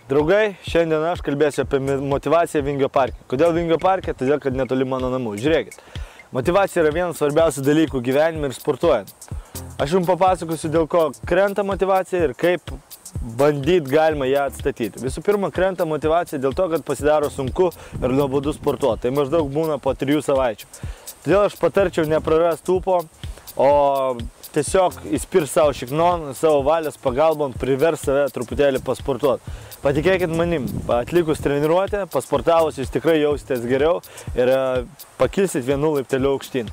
Draugai, šiandien aš kalbėsiu apie motivaciją Vingio parke. Kodėl Vingio parke? Todėl, kad netoli mano namų. Žiūrėkit, motivacija yra vienas svarbiausių dalykų gyvenime ir sportuojant. Aš jums papasakosiu, dėl ko krenta motivacija ir kaip bandyti galima ją atstatyti. Visų pirma, krenta motivacija dėl to, kad pasidaro sunku ir nuobodu sportuoti. Tai maždaug būna po 3 savaičių. Todėl aš patarčiau neprarasti ūpo, o tiesiog įspirs savo šiknon, savo valios pagalbom, privers save truputėlį pasportuoti. Patikėkit manim, atlikus treniruotę, pasportavus jūs tikrai jausitės geriau ir pakilsit vienu laipteliu aukštyn.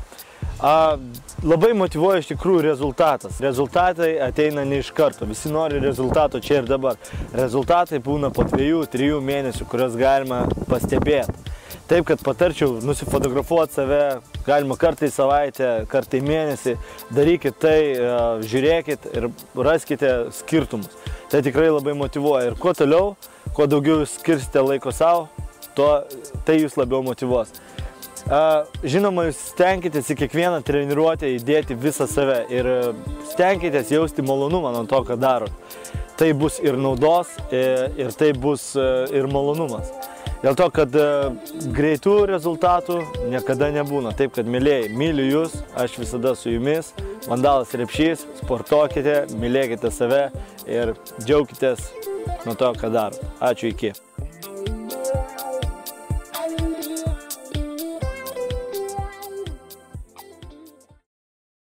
Labai motyvuoja iš tikrųjų rezultatas. Rezultatai ateina ne iš karto. Visi nori rezultato čia ir dabar. Rezultatai būna po 2-3 mėnesių, kurios galima pastebėti. Taip, kad patarčiau nusifotografuoti save, galima kartą į savaitę, kartą į mėnesį. Darykit tai, žiūrėkit ir raskite skirtumus. Tai tikrai labai motyvuoja. Ir kuo toliau, kuo daugiau jūs skirsite laiko savo, tai jūs labiau motyvuos. Žinoma, jūs stenkitės į kiekvieną treniruotę įdėti visą save ir stenkitės jausti malonumą nuo to, ką darot. Tai bus ir naudos, ir tai bus ir malonumas. Dėl to, kad greitų rezultatų niekada nebūna. Taip, kad mylėjai, myliu jūs, aš visada su jumis. Vandalas Repšys, sportuokite, mylėkite save ir džiaukitės nuo to, ką darot. Ačiū, iki.